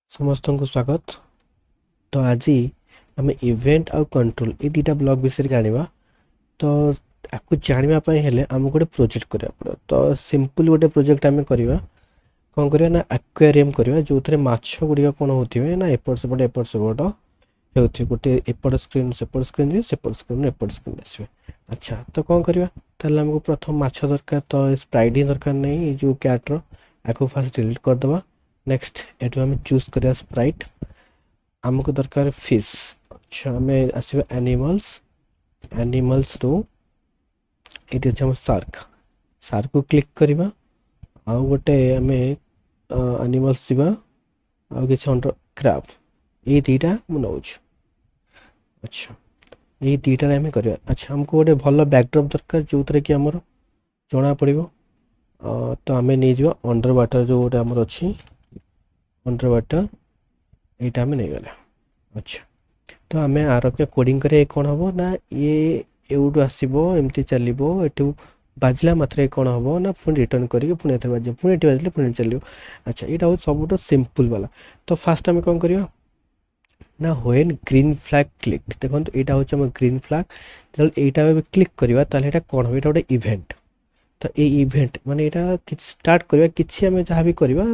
समस्त को स्वागत। तो आज आम इवेंट आउ कंट्रोल ये दुटा ब्लॉग विषय जाना। तो आपको जानापी हेले आम गोटे प्रोजेक्ट करा पड़ो। तो सिंपल गोटे प्रोजेक्ट आम करवा कौन करवा ना एक्वेरियम करवा जो थे माछ गुड़िक कौन होते ना एपट सेपट होते गोटे एपट स्क्रीन सेपट स्क्रीन सेपट स्क्रीन एपट स्क्रीन आसवे। अच्छा तो कौन करवा ताल आमको प्रथम माछ दरकार। तो स्प्राइट ही दरकार नहीं जो कैट्र आपको फास्ट डिलीट करदे। नेक्स्ट एटू आम चूज करिया स्प्राइट आमको दरकार फिश। अच्छा आम आसवा एनिमल्स रो ये अच्छे शार्क शार्क को क्लिक करवा आउ गोटे आम एनिमल्स जावा आउ कि अंडर क्रैब ये दुटा मुझे। अच्छा ये दुटा आम करवा। अच्छा आमको गोटे भल बैकड्रप दरकार जो थे कि आमर जना पड़ो। तो आम नहीं जावा अंडर वाटर जो गोटे आमर अच्छी अंडर वाटर यहाँ आम नहीं गला। अच्छा तो आम आर कोडिंग करें कौन हम ना ये एवटू आसो एमती चलो एटू बाजला मात्रे कौन हम ना पुणी रिटर्न करके पुणी एथर बाज पुणी ये बाजिले पुणी चलो। अच्छा यहाँ हूँ सब सिंपल वाला। तो फास्ट आम कौन करवा ना व्हेन ग्रीन फ्लैग क्लिक देखो यहाँ हूँ ग्रीन फ्लैग जो यहाँ क्लिक करवा कौन हम यहाँ गोटे इवेंट। तो ये इवेंट माने यहाँ स्टार्ट करवा कि आम जहाँ भी करवा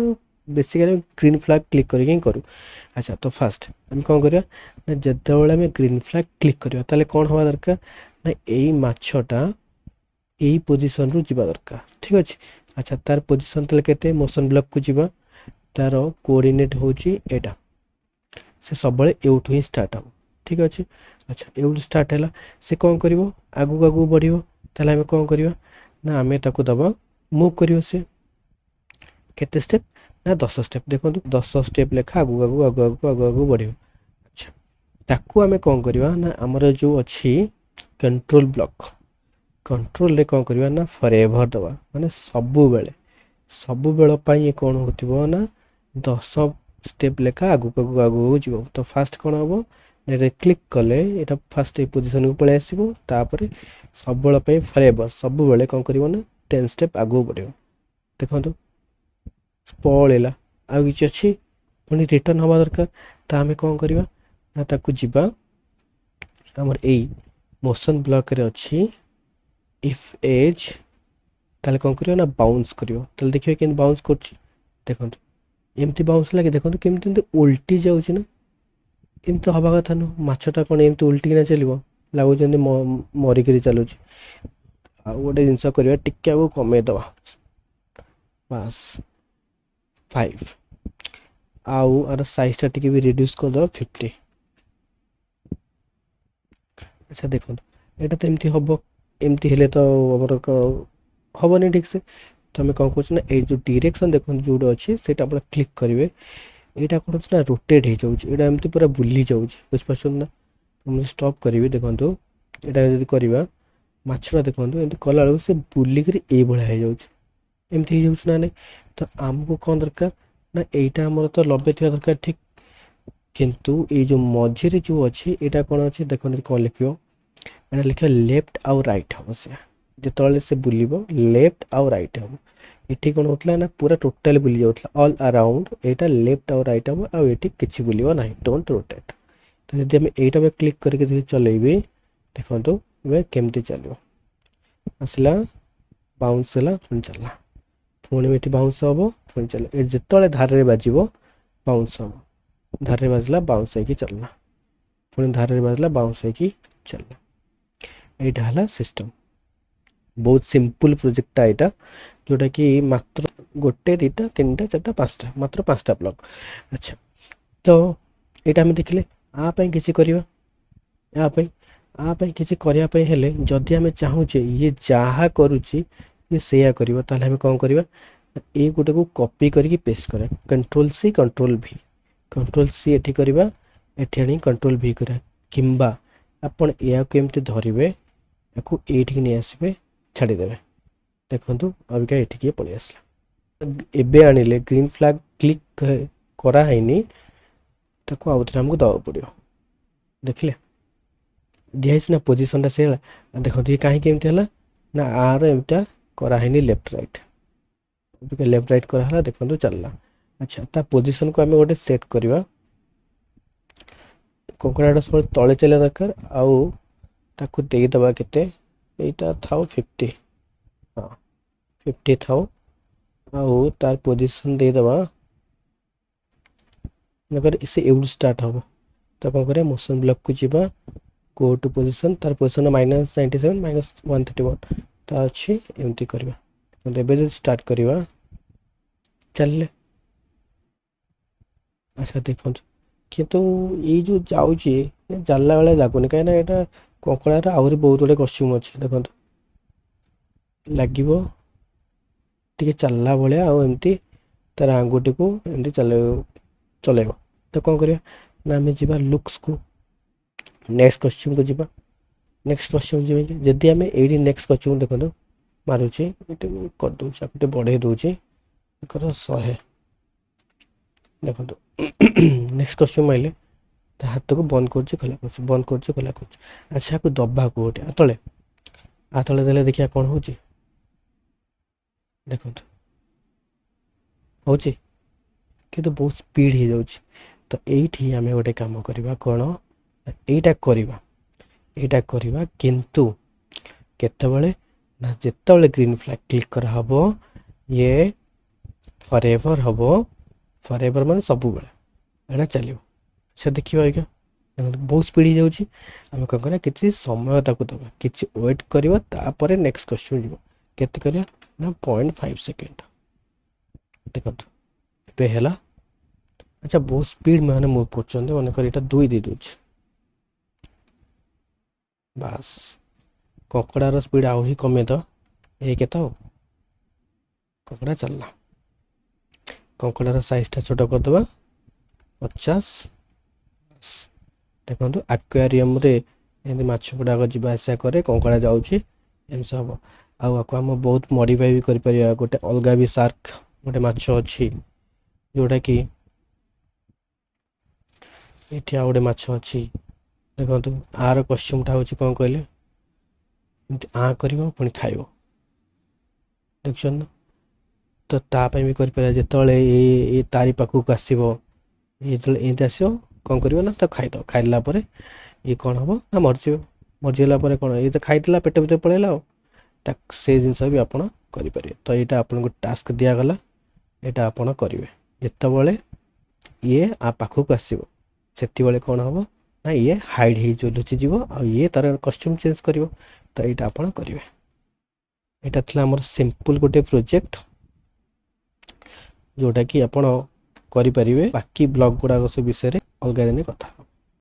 बेसिकली ग्रीन फ्लैग क्लिक करके करूँ। अच्छा तो फास्ट आम कौन करवा ना जिते आम ग्रीन फ्लैग क्लिक करवा ताले कौन हवा दरकार ना यही माछटा यही पोजिशन रु जावा दरकार। ठीक अच्छे। अच्छा तार पोजिशन ताले केते मोशन ब्लॉक को जीवा तार कोऑर्डिनेट होची एटा से सब एवठू ही स्टार्ट हम। ठीक अच्छे। अच्छा एवठू स्टार्ट है से कौन करिवो आगु आगु बढ़िवो ताले आम कौन करवा ना आम ताकू दबा मूव करिवो से केते स्टेप ना 10 स्टेप देखो 10 स्टेप लेखा आगु आगु आगु आगु आगु आगु बढ़ियो। अच्छा ताकू आम कौन करवा ना आमर जो अच्छी कंट्रोल ब्लॉक कंट्रोल रे कौन करवा ना फॉरएवर दवा माने सबु बेले ये कौन होतिबो ना 10 स्टेप लेखा आगु आगु आगु जीवो। तो फास्ट कौन हम ना क्लिक कले यहाँ फास्ट ये पोजिशन को पलि आसो तापर सब बेले फॉरएवर सबु बेले कौन करवा ना 10 स्टेप आगु बढ़ियो। देखो पलैला आउ कि अच्छी पुणी रिटर्न हवा दरकार। तो आम कौन करवा ना ताकू जीवा आमर यही मोशन ब्लॉक रे अच्छी इफ एज ताले कौन करवा ना बाउंस करियो ताले देखिए कि बाउंस करछि देखो एमती बाउंस लगे देखो केमती उल्टी जाऊँ ना एमती हवा कथा नु माछटा कौन एमती उल्टी ना चलो लगुच मरिक चलुच। आ गोटे जिनस करवा टिके आगु कमेदवा बास 5 आउ आर साइजटा टी भी रिड्यूस करदे 50। अच्छा देखो यहाँ तो एमती हम एमती हेले तो आमर हेनी ठीक से। तो आम कौन कर ये जो डायरेक्शन देखो जो अच्छे से क्लिक करेंगे यहाँ कौन ना रोटेट हो जाए एमती पूरा बुली जाऊँ बुझीपार ना। मुझे स्टॉप करी देखो यहाँ जब करवा माछटा देखो एमती कला बेलू से बुलिक ये भाया हो एमती हो ना नहीं। तो आमको कौन दरकार ना यहाँ आमर तो लबे थी दरकार ठीक किंतु ये जो मझे जो अच्छे यहाँ कौन अच्छे देखो कौन लिख यहाँ लिख लेफ्ट आउ राइट हम से जो से बुलब लेफ्ट आउ राइट हम ये कौन होता ना पूरा टोटाल बुली जाऊला ऑल अराउंड यहाँ लेफ्ट आउ राइट हम आउ ये किसी बुलब ना डोंट रोटेट। तो जब आम यहाँ क्लिक करके चलेबी देखो केमती चलो आसला बाउंस है पुणी चलना पुणी ये बाउंस हम पुणी चलो जिते धारे बाज बाउंस हम धारे बाजला बाउंस होगी चलना पुणी धारे बाजला बाउंस होगी चलना। यहाँ है सिस्टम बहुत सिंपल प्रोजेक्टा यहाँ जोटा कि मात्र गोटे दुटा तीन टा चार्टा पाँचटा मात्र 5टा ब्लॉक। अच्छा तो यहाँ आम देखिले आपाई किसी करवा यापाई किसी करने हेले जदि आम चाहूचे ये जहाँ करुच्ची ये से कर कौन करवा ये गोटे को कॉपी करके पेस्ट करा कंट्रोल सी एठी करवा एठी आनी कंट्रोल भी करा किंबा आपण या केमती धरिवे याकू एठी नहीं आसबे छाड़ीदे देखो अबिका ये पलि आसला एबे आनिले ग्रीन फ्लैग क्लिक कराइनी ताको आउ थे आमको दवा पड़ो देखिले दिखाई ना पोजिशनटा से देखो ये कहीं केमती है ना आर एमटा कराइनी लेफ्ट राइट लेफ्ट राइट कराला देखो चलला अच्छा ता पोजीशन को आमे गोटे सेट करवा कଙ୍କड़ाटा सब तले चलिया दरकार आउ ताकू देदबा केते एटा थाउ 50 हाँ 50 थाउ आउ तार पोजीशन देदबा अगर इसे एवढ स्टार्ट हम तो कौन करें मोशन ब्लॉक को जीवा गो टू पोजीशन तार पोजीशन -97 -131 ता अच्छी एमती करवा एबे स्टार्ट करवा चलले अच्छा देखो किंतु ये जो जाऊँगी जाला वाला लगुनि कहीं यहाँ कंकड़ार आहरी बहुत गुड़े कस्ट्यूम अच्छे देखो लगे टे चलला भाया आमती तार आंगुठी को एमती चल तो कौन करिया ना आम जा लुक्स को नेक्स्ट कस्ट्यूम को जीवा नेक्स्ट कस्ट्यूम जी जदि आम ये नेक्स्ट कस्ट्यूम देखो मारुचे करदे आपटे बढ़े दूचे कर 100 देखो नेक्स्ट कस्ट्यूम आइले हाथ को बंद कर खोला कर बंद कर खोला कर अच्छा को दबा को गोटे आतले देले देखिया कौन हो देखो हो कि तो बहुत स्पीड हो जाऊँ तो ये आम गोटे कम करवा कौन यहीटा करवा किंतु केतबले ना जितेबाला ग्रीन फ्लैग क्लिक करा हबो ये फॉरएवर हबो फॉरएवर माने सब बेले एटा चलो अच्छा देखिए आज्ञा बहुत स्पीड हो जाऊँगी आम कौन करा किसी समय ताकू दबा किसी वेट करवा तापर नेक्स्ट क्वेश्चन जीव केते करिया ना 0.5 सेकेंड देखो ए है अच्छा बहुत स्पीड मैंने मुव कर मन कर 2 दे दूँ बास ककड़ार स्पीड आहरी कमे तो ये के ककड़ा चलना कंकड़ार साइजटा छोट करदे 50 देखो आक्वारियम रे एमती माछ गुड़ाक जावासा कै कंकड़ा जाऊँगी एम सब आको आम बहुत मॉडिफाई भी कर गोटे अलग भी सार्क गोटे माछ अच्छी जोटा कि ये गोटे माछ अच्छी देखो आर कस्ट्यूमटा हूँ कौन कहले आ कर पुणी खाइब देख तो तापाई भी कर जिते ये तारी पाखक आसो ये आस कौन कर ना तो खाईद खाइला ये कौन हम ना मरजी मरजीगला कौन ये तो खाई पेट भर पलैला से जिनस भी आप करें तो यहाँ आपको टास्क दिगला यहाँ आप करेंगे जिते ये आ पाखक आसो से कौन हम ना ये हाइड हो लुचिज आ ये तार कस्ट्यूम चेंज कर तो यहाँ आप करेंगे यहाँ था आम सिंपल गोटे प्रोजेक्ट जोटा कि आप करें बाकी ब्लॉग गुड़ाक से विषय अलग दिन कथा।